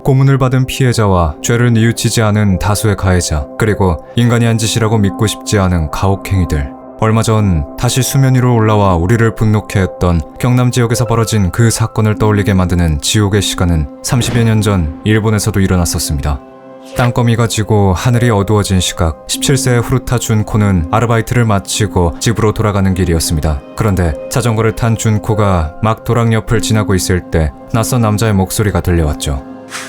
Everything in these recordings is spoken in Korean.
고문을 받은 피해자와 죄를 뉘우치지 않은 다수의 가해자, 그리고 인간이 한 짓이라고 믿고 싶지 않은 가혹행위들. 얼마 전 다시 수면 위로 올라와 우리를 분노케 했던 경남 지역에서 벌어진 그 사건을 떠올리게 만드는 지옥의 시간은 30여 년 전 일본에서도 일어났었습니다. 땅거미가 지고 하늘이 어두워진 시각, 17세의 후르타 준코는 아르바이트를 마치고 집으로 돌아가는 길이었습니다. 그런데 자전거를 탄 준코가 막 도랑 옆을 지나고 있을 때 낯선 남자의 목소리가 들려왔죠.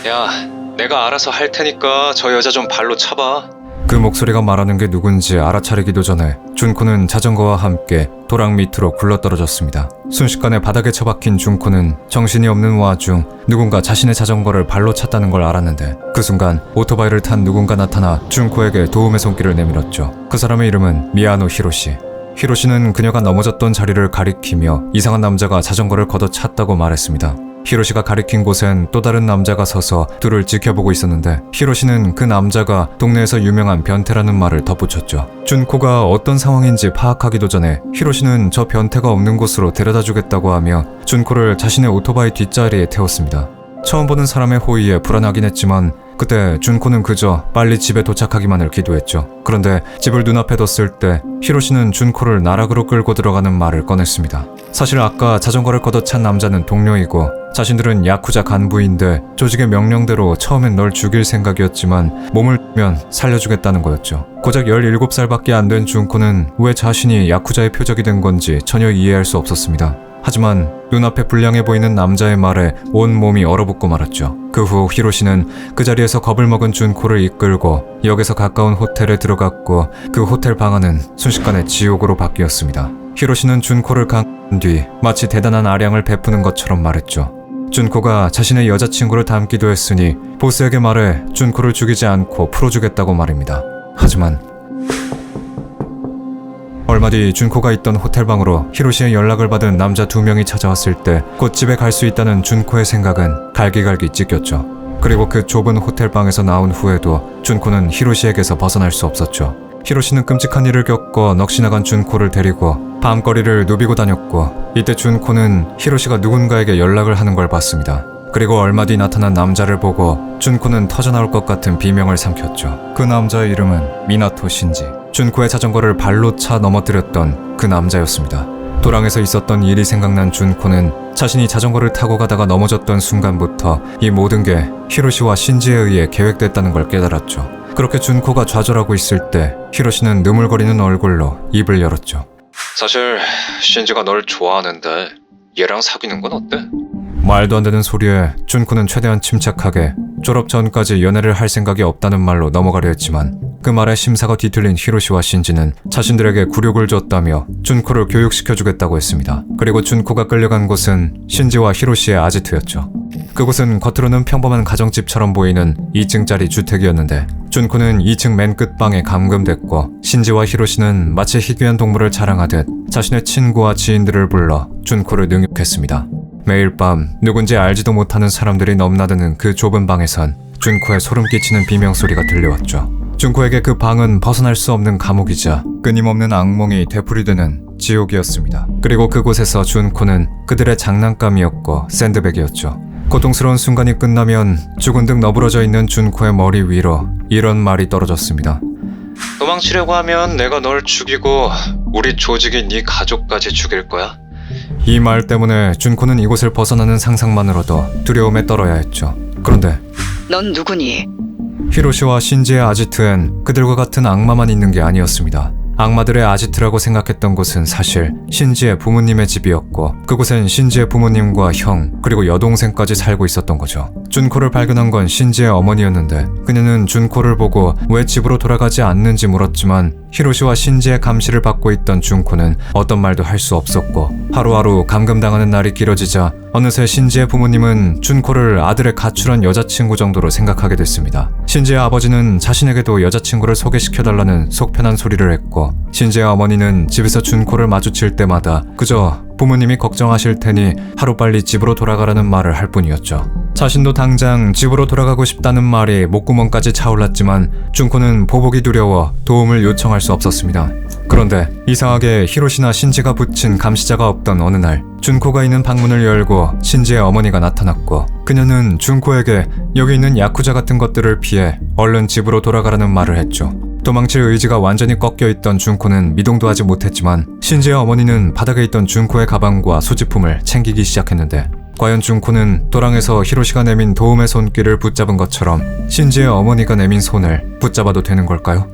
야, 내가 알아서 할 테니까 저 여자 좀 발로 차봐. 그 목소리가 말하는 게 누군지 알아차리기도 전에 준코는 자전거와 함께 도랑 밑으로 굴러떨어졌습니다. 순식간에 바닥에 처박힌 준코는 정신이 없는 와중 누군가 자신의 자전거를 발로 찼다는 걸 알았는데, 그 순간 오토바이를 탄 누군가 나타나 준코에게 도움의 손길을 내밀었죠. 그 사람의 이름은 미야노 히로시. 히로시는 그녀가 넘어졌던 자리를 가리키며 이상한 남자가 자전거를 걷어찼다고 말했습니다. 히로시가 가리킨 곳엔 또 다른 남자가 서서 둘을 지켜보고 있었는데, 히로시는 그 남자가 동네에서 유명한 변태라는 말을 덧붙였죠. 준코가 어떤 상황인지 파악하기도 전에 히로시는 저 변태가 없는 곳으로 데려다 주겠다고 하며 준코를 자신의 오토바이 뒷자리에 태웠습니다. 처음 보는 사람의 호의에 불안하긴 했지만 그때 준코는 그저 빨리 집에 도착하기만을 기도했죠. 그런데 집을 눈앞에 뒀을 때 히로시는 준코를 나락으로 끌고 들어가는 말을 꺼냈습니다. 사실 아까 자전거를 걷어찬 남자는 동료이고 자신들은 야쿠자 간부인데 조직의 명령대로 처음엔 널 죽일 생각이었지만 몸을 면 살려주겠다는 거였죠. 고작 17살밖에 안 된 준코는 왜 자신이 야쿠자의 표적이 된 건지 전혀 이해할 수 없었습니다. 하지만 눈앞에 불량해 보이는 남자의 말에 온 몸이 얼어붙고 말았죠. 그 후 히로시는 그 자리에서 겁을 먹은 준코를 이끌고 역에서 가까운 호텔에 들어갔고 그 호텔 방안은 순식간에 지옥으로 바뀌었습니다. 히로시는 준코를 간 뒤 마치 대단한 아량을 베푸는 것처럼 말했죠. 준코가 자신의 여자친구를 닮기도 했으니 보스에게 말해 준코를 죽이지 않고 풀어주겠다고 말입니다. 하지만 얼마 뒤 준코가 있던 호텔방으로 히로시의 연락을 받은 남자 2명이 찾아왔을 때 곧 집에 갈 수 있다는 준코의 생각은 갈기갈기 찢겼죠. 그리고 그 좁은 호텔방에서 나온 후에도 준코는 히로시에게서 벗어날 수 없었죠. 히로시는 끔찍한 일을 겪고 넋이 나간 준코를 데리고 밤거리를 누비고 다녔고, 이때 준코는 히로시가 누군가에게 연락을 하는 걸 봤습니다. 그리고 얼마 뒤 나타난 남자를 보고 준코는 터져나올 것 같은 비명을 삼켰죠. 그 남자의 이름은 미나토 신지. 준코의 자전거를 발로 차 넘어뜨렸던 그 남자였습니다. 도랑에서 있었던 일이 생각난 준코는 자신이 자전거를 타고 가다가 넘어졌던 순간부터 이 모든 게 히로시와 신지에 의해 계획됐다는 걸 깨달았죠. 그렇게 준코가 좌절하고 있을 때 히로시는 느물거리는 얼굴로 입을 열었죠. 사실 신지가 널 좋아하는데 얘랑 사귀는 건 어때? 말도 안 되는 소리에 준코는 최대한 침착하게 졸업 전까지 연애를 할 생각이 없다는 말로 넘어가려 했지만, 그 말에 심사가 뒤틀린 히로시와 신지는 자신들에게 굴욕을 줬다며 준코를 교육시켜주겠다고 했습니다. 그리고 준코가 끌려간 곳은 신지와 히로시의 아지트였죠. 그곳은 겉으로는 평범한 가정집처럼 보이는 2층짜리 주택이었는데 준코는 2층 맨 끝방에 감금됐고, 신지와 히로시는 마치 희귀한 동물을 자랑하듯 자신의 친구와 지인들을 불러 준코를 능욕했습니다. 매일 밤 누군지 알지도 못하는 사람들이 넘나드는 그 좁은 방에선 준코의 소름 끼치는 비명소리가 들려왔죠. 준코에게 그 방은 벗어날 수 없는 감옥이자 끊임없는 악몽이 되풀이되는 지옥이었습니다. 그리고 그곳에서 준코는 그들의 장난감이었고 샌드백이었죠. 고통스러운 순간이 끝나면 죽은 듯 너부러져 있는 준코의 머리 위로 이런 말이 떨어졌습니다. 도망치려고 하면 내가 널 죽이고 우리 조직인 네 가족까지 죽일 거야. 이 말 때문에 준코는 이곳을 벗어나는 상상만으로도 두려움에 떨어야 했죠. 그런데 넌 누구니? 히로시와 신지의 아지트엔 그들과 같은 악마만 있는 게 아니었습니다. 악마들의 아지트라고 생각했던 곳은 사실 신지의 부모님의 집이었고, 그곳엔 신지의 부모님과 형 그리고 여동생까지 살고 있었던 거죠. 준코를 발견한 건 신지의 어머니였는데 그녀는 준코를 보고 왜 집으로 돌아가지 않는지 물었지만 히로시와 신지의 감시를 받고 있던 준코는 어떤 말도 할 수 없었고, 하루하루 감금당하는 날이 길어지자 어느새 신지의 부모님은 준코를 아들의 가출한 여자친구 정도로 생각하게 됐습니다. 신지의 아버지는 자신에게도 여자친구를 소개시켜달라는 속편한 소리를 했고, 신지의 어머니는 집에서 준코를 마주칠 때마다 그저 부모님이 걱정하실 테니 하루빨리 집으로 돌아가라는 말을 할 뿐이었죠. 자신도 당장 집으로 돌아가고 싶다는 말이 목구멍까지 차올랐지만 준코는 보복이 두려워 도움을 요청할 수 없었습니다. 그런데 이상하게 히로시나 신지가 붙인 감시자가 없던 어느 날 준코가 있는 방문을 열고 신지의 어머니가 나타났고 그녀는 준코에게 여기 있는 야쿠자 같은 것들을 피해 얼른 집으로 돌아가라는 말을 했죠. 도망칠 의지가 완전히 꺾여있던 준코는 미동도 하지 못했지만 신지의 어머니는 바닥에 있던 준코의 가방과 소지품을 챙기기 시작했는데 과연 준코는 도랑에서 히로시가 내민 도움의 손길을 붙잡은 것처럼 신지의 어머니가 내민 손을 붙잡아도 되는 걸까요?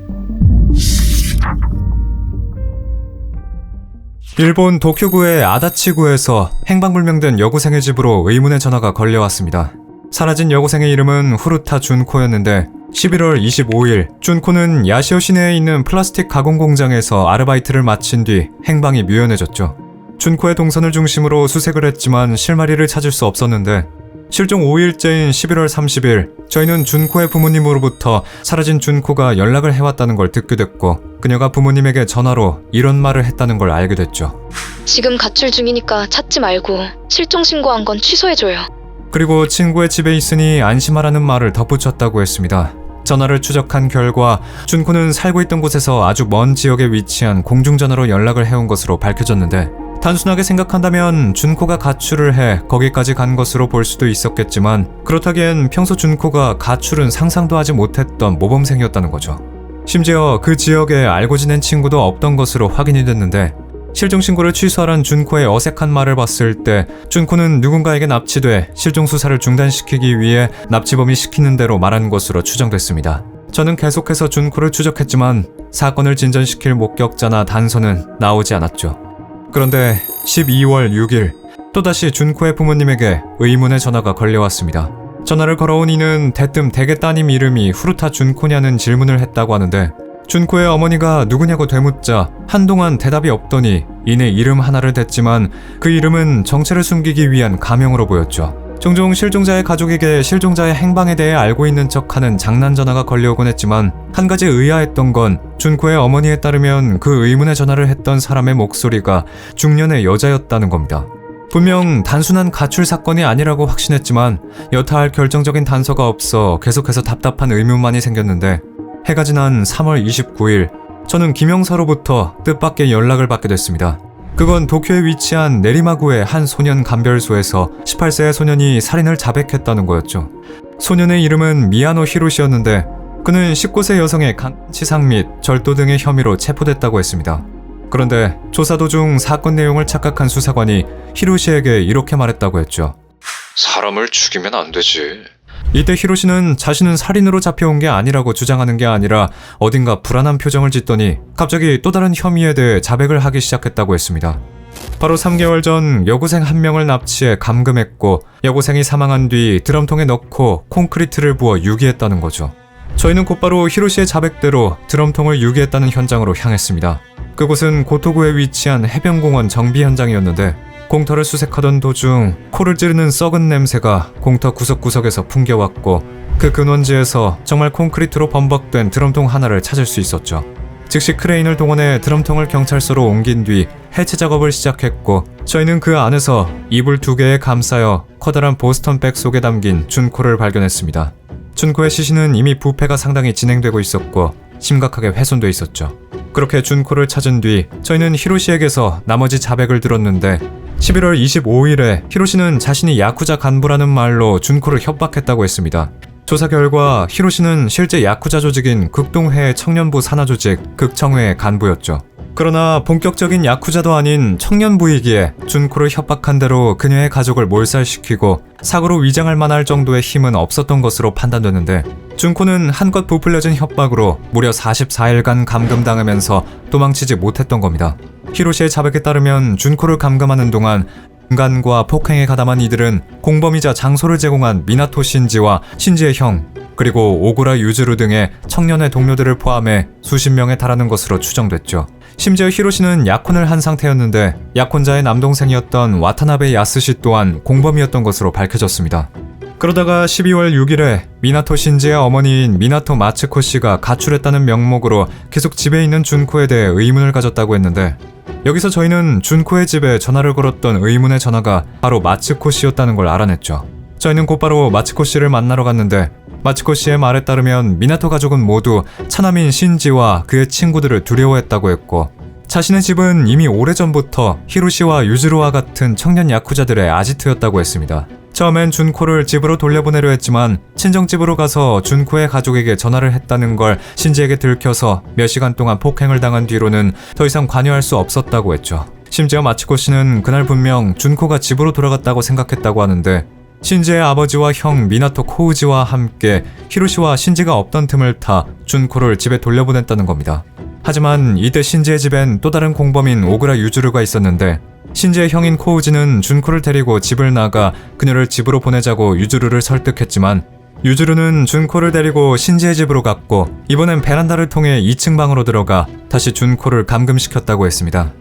일본 도쿄구의 아다치구에서 행방불명된 여고생의 집으로 의문의 전화가 걸려왔습니다. 사라진 여고생의 이름은 후루타 준코였는데 11월 25일 준코는 야시오 시내에 있는 플라스틱 가공 공장에서 아르바이트를 마친 뒤 행방이 묘연해졌죠. 준코의 동선을 중심으로 수색을 했지만 실마리를 찾을 수 없었는데 실종 5일째인 11월 30일 저희는 준코의 부모님으로부터 사라진 준코가 연락을 해왔다는 걸 듣게 됐고 그녀가 부모님에게 전화로 이런 말을 했다는 걸 알게 됐죠. 지금 가출 중이니까 찾지 말고 실종 신고한 건 취소해줘요. 그리고 친구의 집에 있으니 안심하라는 말을 덧붙였다고 했습니다. 전화를 추적한 결과 준코는 살고 있던 곳에서 아주 먼 지역에 위치한 공중전화로 연락을 해온 것으로 밝혀졌는데 단순하게 생각한다면 준코가 가출을 해 거기까지 간 것으로 볼 수도 있었겠지만 그렇다기엔 평소 준코가 가출은 상상도 하지 못했던 모범생이었다는 거죠. 심지어 그 지역에 알고 지낸 친구도 없던 것으로 확인이 됐는데 실종 신고를 취소하란 준코의 어색한 말을 봤을 때 준코는 누군가에게 납치돼 실종 수사를 중단시키기 위해 납치범이 시키는 대로 말한 것으로 추정됐습니다. 저는 계속해서 준코를 추적했지만 사건을 진전시킬 목격자나 단서는 나오지 않았죠. 그런데 12월 6일 또다시 준코의 부모님에게 의문의 전화가 걸려왔습니다. 전화를 걸어온 이는 대뜸 댁의 따님 이름이 후루타 준코냐는 질문을 했다고 하는데 준코의 어머니가 누구냐고 되묻자 한동안 대답이 없더니 이내 이름 하나를 댔지만 그 이름은 정체를 숨기기 위한 가명으로 보였죠. 종종 실종자의 가족에게 실종자의 행방에 대해 알고 있는 척하는 장난 전화가 걸려오곤 했지만 한 가지 의아했던 건 준코의 어머니에 따르면 그 의문의 전화를 했던 사람의 목소리가 중년의 여자였다는 겁니다. 분명 단순한 가출 사건이 아니라고 확신했지만 여타 할 결정적인 단서가 없어 계속해서 답답한 의문만이 생겼는데 해가 지난 3월 29일 저는 김영사로부터 뜻밖의 연락을 받게 됐습니다. 그건 도쿄에 위치한 내리마구의 한 소년 감별소에서 18세의 소년이 살인을 자백했다는 거였죠. 소년의 이름은 미야노 히로시였는데 그는 19세 여성의 강치상 및 절도 등의 혐의로 체포됐다고 했습니다. 그런데 조사 도중 사건 내용을 착각한 수사관이 히로시에게 이렇게 말했다고 했죠. 사람을 죽이면 안 되지. 이때 히로시는 자신은 살인으로 잡혀온 게 아니라고 주장하는 게 아니라 어딘가 불안한 표정을 짓더니 갑자기 또 다른 혐의에 대해 자백을 하기 시작했다고 했습니다. 바로 3개월 전 여고생 한 명을 납치해 감금했고 여고생이 사망한 뒤 드럼통에 넣고 콘크리트를 부어 유기했다는 거죠. 저희는 곧바로 히로시의 자백대로 드럼통을 유기했다는 현장으로 향했습니다. 그곳은 고토구에 위치한 해변공원 정비 현장이었는데 공터를 수색하던 도중 코를 찌르는 썩은 냄새가 공터 구석구석에서 풍겨왔고 그 근원지에서 정말 콘크리트로 범벅된 드럼통 하나를 찾을 수 있었죠. 즉시 크레인을 동원해 드럼통을 경찰서로 옮긴 뒤 해체 작업을 시작했고 저희는 그 안에서 이불 2개에 감싸여 커다란 보스턴백 속에 담긴 준코를 발견했습니다. 준코의 시신은 이미 부패가 상당히 진행되고 있었고 심각하게 훼손돼 있었죠. 그렇게 준코를 찾은 뒤 저희는 히로시에게서 나머지 자백을 들었는데 11월 25일에 히로시는 자신이 야쿠자 간부라는 말로 준코를 협박했다고 했습니다. 조사 결과 히로시는 실제 야쿠자 조직인 극동회의 청년부 산하조직 극청회의 간부였죠. 그러나 본격적인 야쿠자도 아닌 청년부이기에 준코를 협박한 대로 그녀의 가족을 몰살시키고 사고로 위장할 만할 정도의 힘은 없었던 것으로 판단되는데 준코는 한껏 부풀려진 협박으로 무려 44일간 감금당하면서 도망치지 못했던 겁니다. 히로시의 자백에 따르면 준코를 감금하는 동안 인간과 폭행에 가담한 이들은 공범이자 장소를 제공한 미나토 신지와 신지의 형 그리고 오구라 유즈루 등의 청년의 동료들을 포함해 수십 명에 달하는 것으로 추정됐죠. 심지어 히로시는 약혼을 한 상태였는데 약혼자의 남동생이었던 와타나베 야스시 또한 공범이었던 것으로 밝혀졌습니다. 그러다가 12월 6일에 미나토 신지의 어머니인 미나토 마츠코 씨가 가출했다는 명목으로 계속 집에 있는 준코에 대해 의문을 가졌다고 했는데 여기서 저희는 준코의 집에 전화를 걸었던 의문의 전화가 바로 마츠코 씨였다는 걸 알아냈죠. 저희는 곧바로 마츠코 씨를 만나러 갔는데 마츠코 씨의 말에 따르면 미나토 가족은 모두 차남인 신지와 그의 친구들을 두려워했다고 했고 자신의 집은 이미 오래전부터 히로시와 유즈루와 같은 청년 야쿠자들의 아지트였다고 했습니다. 처음엔 준코를 집으로 돌려보내려 했지만 친정집으로 가서 준코의 가족에게 전화를 했다는 걸 신지에게 들켜서 몇 시간 동안 폭행을 당한 뒤로는 더 이상 관여할 수 없었다고 했죠. 심지어 마츠코 씨는 그날 분명 준코가 집으로 돌아갔다고 생각했다고 하는데 신지의 아버지와 형 미나토 코우지와 함께 히로시와 신지가 없던 틈을 타 준코를 집에 돌려보냈다는 겁니다. 하지만 이때 신지의 집엔 또 다른 공범인 오그라 유즈루가 있었는데 신지의 형인 코우지는 준코를 데리고 집을 나가 그녀를 집으로 보내자고 유즈루를 설득했지만 유즈루는 준코를 데리고 신지의 집으로 갔고 이번엔 베란다를 통해 2층 방으로 들어가 다시 준코를 감금시켰다고 했습니다.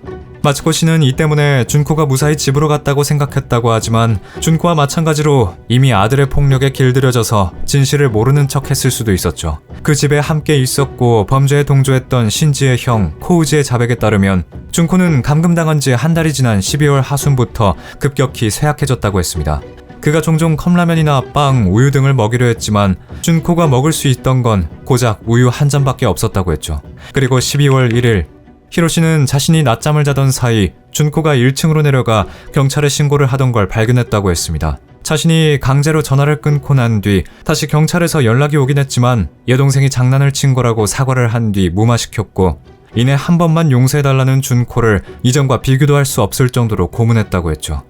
마츠코 씨는 이 때문에 준코가 무사히 집으로 갔다고 생각했다고 하지만 준코와 마찬가지로 이미 아들의 폭력에 길들여져서 진실을 모르는 척 했을 수도 있었죠. 그 집에 함께 있었고 범죄에 동조했던 신지의 형 코우지의 자백에 따르면 준코는 감금당한 지 한 달이 지난 12월 하순부터 급격히 쇠약해졌다고 했습니다. 그가 종종 컵라면이나 빵, 우유 등을 먹이려 했지만 준코가 먹을 수 있던 건 고작 우유 한 잔밖에 없었다고 했죠. 그리고 12월 1일 히로시는 자신이 낮잠을 자던 사이 준코가 1층으로 내려가 경찰에 신고를 하던 걸 발견했다고 했습니다. 자신이 강제로 전화를 끊고 난 뒤 다시 경찰에서 연락이 오긴 했지만 여동생이 장난을 친 거라고 사과를 한 뒤 무마시켰고 이내 한 번만 용서해달라는 준코를 이전과 비교도 할 수 없을 정도로 고문했다고 했죠.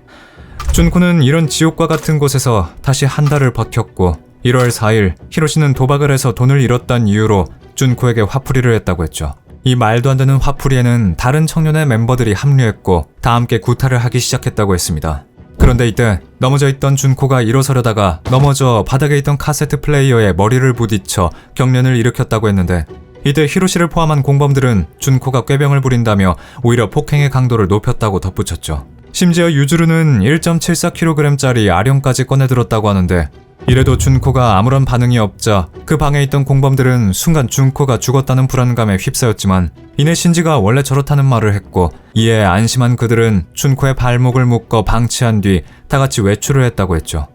준코는 이런 지옥과 같은 곳에서 다시 한 달을 버텼고 1월 4일 히로시는 도박을 해서 돈을 잃었다는 이유로 준코에게 화풀이를 했다고 했죠. 이 말도 안 되는 화풀이에는 다른 청년의 멤버들이 합류했고 다 함께 구타를 하기 시작했다고 했습니다. 그런데 이때 넘어져 있던 준코가 일어서려다가 넘어져 바닥에 있던 카세트 플레이어에 머리를 부딪혀 경련을 일으켰다고 했는데 이때 히로시를 포함한 공범들은 준코가 꾀병을 부린다며 오히려 폭행의 강도를 높였다고 덧붙였죠. 심지어 유즈루는 1.74kg짜리 아령까지 꺼내들었다고 하는데 이래도 준코가 아무런 반응이 없자 그 방에 있던 공범들은 순간 준코가 죽었다는 불안감에 휩싸였지만 이내 신지가 원래 저렇다는 말을 했고 이에 안심한 그들은 준코의 발목을 묶어 방치한 뒤 다같이 외출을 했다고 했죠.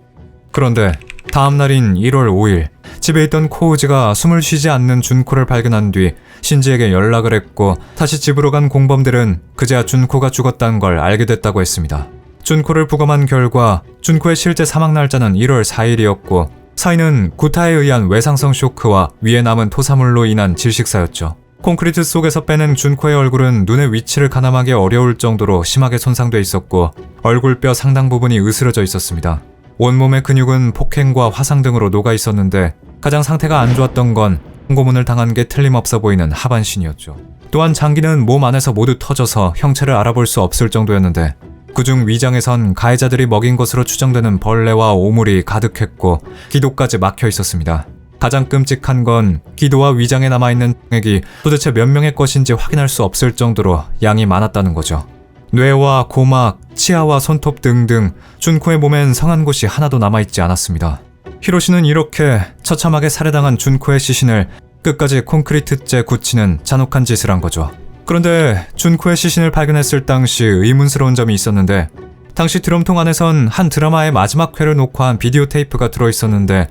그런데 다음 날인 1월 5일 집에 있던 코우지가 숨을 쉬지 않는 준코를 발견한 뒤 신지에게 연락을 했고 다시 집으로 간 공범들은 그제야 준코가 죽었다는 걸 알게 됐다고 했습니다. 준코를 부검한 결과 준코의 실제 사망 날짜는 1월 4일이었고 사인은 구타에 의한 외상성 쇼크와 위에 남은 토사물로 인한 질식사였죠. 콘크리트 속에서 빼낸 준코의 얼굴은 눈의 위치를 가늠하기 어려울 정도로 심하게 손상돼 있었고 얼굴뼈 상당 부분이 으스러져 있었습니다. 온몸의 근육은 폭행과 화상 등으로 녹아 있었는데 가장 상태가 안 좋았던 건 고문을 당한 게 틀림없어 보이는 하반신이었죠. 또한 장기는 몸 안에서 모두 터져서 형체를 알아볼 수 없을 정도였는데 그중 위장에선 가해자들이 먹인 것으로 추정되는 벌레와 오물이 가득했고 기도까지 막혀 있었습니다. 가장 끔찍한 건 기도와 위장에 남아있는 액이 도대체 몇 명의 것인지 확인할 수 없을 정도로 양이 많았다는 거죠. 뇌와 고막, 치아와 손톱 등등 준코의 몸엔 성한 곳이 하나도 남아있지 않았습니다. 히로시는 이렇게 처참하게 살해당한 준코의 시신을 끝까지 콘크리트째 굳히는 잔혹한 짓을 한 거죠. 그런데 준코의 시신을 발견했을 당시 의문스러운 점이 있었는데 당시 드럼통 안에선 한 드라마의 마지막 회를 녹화한 비디오 테이프가 들어있었는데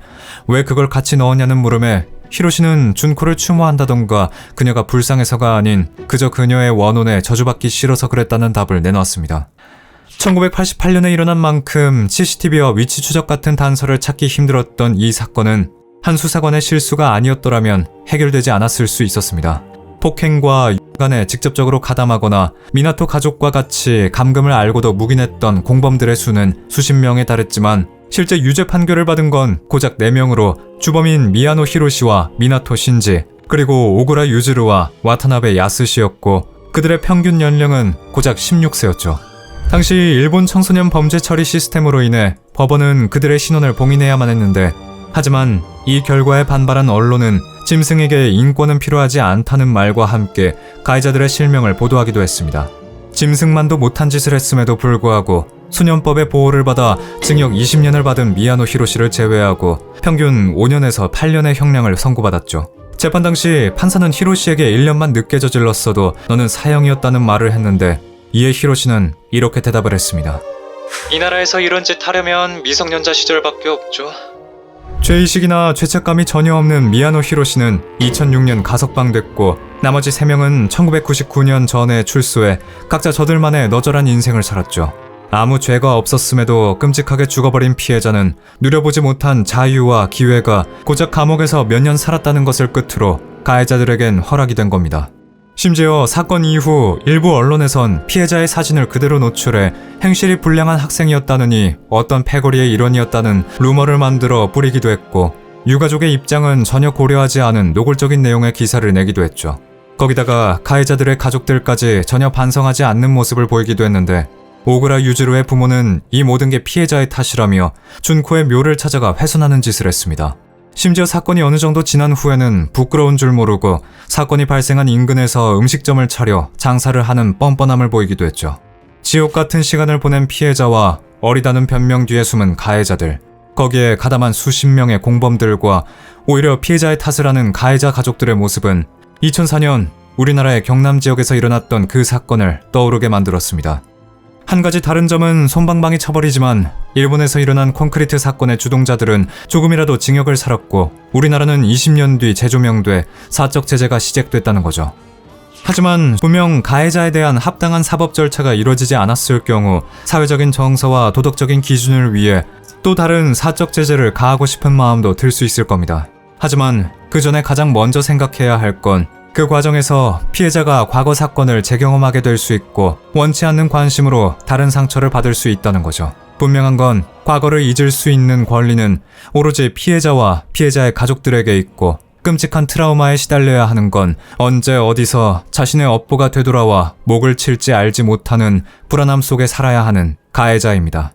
왜 그걸 같이 넣었냐는 물음에 히로시는 준코를 추모한다던가 그녀가 불쌍해서가 아닌 그저 그녀의 원혼에 저주받기 싫어서 그랬다는 답을 내놓았습니다. 1988년에 일어난 만큼 CCTV와 위치 추적 같은 단서를 찾기 힘들었던 이 사건은 한 수사관의 실수가 아니었더라면 해결되지 않았을 수 있었습니다. 폭행과 간에 직접적으로 가담하거나 미나토 가족과 같이 감금을 알고도 묵인했던 공범들의 수는 수십 명에 달했지만 실제 유죄 판결을 받은 건 고작 4명으로 주범인 미야노 히로시와 미나토 신지 그리고 오구라 유즈루와 와타나베 야스시였고 그들의 평균 연령은 고작 16세였죠. 당시 일본 청소년 범죄 처리 시스템으로 인해 법원은 그들의 신원을 봉인해야만 했는데 하지만 이 결과에 반발한 언론은 짐승에게 인권은 필요하지 않다는 말과 함께 가해자들의 실명을 보도하기도 했습니다. 짐승만도 못한 짓을 했음에도 불구하고 수년법의 보호를 받아 징역 20년을 받은 미야노 히로시를 제외하고 평균 5년에서 8년의 형량을 선고받았죠. 재판 당시 판사는 히로시에게 1년만 늦게 저질렀어도 너는 사형이었다는 말을 했는데 이에 히로시는 이렇게 대답을 했습니다. 이 나라에서 이런 짓 하려면 미성년자 시절밖에 없죠. 죄의식이나 죄책감이 전혀 없는 미야노 히로시는 2006년 가석방됐고 나머지 3명은 1999년 전에 출소해 각자 저들만의 너절한 인생을 살았죠. 아무 죄가 없었음에도 끔찍하게 죽어버린 피해자는 누려보지 못한 자유와 기회가 고작 감옥에서 몇 년 살았다는 것을 끝으로 가해자들에겐 허락이 된 겁니다. 심지어 사건 이후 일부 언론에선 피해자의 사진을 그대로 노출해 행실이 불량한 학생이었다느니 어떤 패거리의 일원이었다는 루머를 만들어 뿌리기도 했고 유가족의 입장은 전혀 고려하지 않은 노골적인 내용의 기사를 내기도 했죠. 거기다가 가해자들의 가족들까지 전혀 반성하지 않는 모습을 보이기도 했는데 오그라 유지로의 부모는 이 모든 게 피해자의 탓이라며 준코의 묘를 찾아가 훼손하는 짓을 했습니다. 심지어 사건이 어느 정도 지난 후에는 부끄러운 줄 모르고 사건이 발생한 인근에서 음식점을 차려 장사를 하는 뻔뻔함을 보이기도 했죠. 지옥 같은 시간을 보낸 피해자와 어리다는 변명 뒤에 숨은 가해자들, 거기에 가담한 수십 명의 공범들과 오히려 피해자의 탓을 하는 가해자 가족들의 모습은 2004년 우리나라의 경남 지역에서 일어났던 그 사건을 떠오르게 만들었습니다. 한 가지 다른 점은 솜방망이 쳐버리지만 일본에서 일어난 콘크리트 사건의 주동자들은 조금이라도 징역을 살았고 우리나라는 20년 뒤 재조명돼 사적 제재가 시작됐다는 거죠. 하지만 분명 가해자에 대한 합당한 사법 절차가 이루어지지 않았을 경우 사회적인 정서와 도덕적인 기준을 위해 또 다른 사적 제재를 가하고 싶은 마음도 들 수 있을 겁니다. 하지만 그 전에 가장 먼저 생각해야 할 건 그 과정에서 피해자가 과거 사건을 재경험하게 될 수 있고 원치 않는 관심으로 다른 상처를 받을 수 있다는 거죠. 분명한 건 과거를 잊을 수 있는 권리는 오로지 피해자와 피해자의 가족들에게 있고 끔찍한 트라우마에 시달려야 하는 건 언제 어디서 자신의 업보가 되돌아와 목을 칠지 알지 못하는 불안함 속에 살아야 하는 가해자입니다.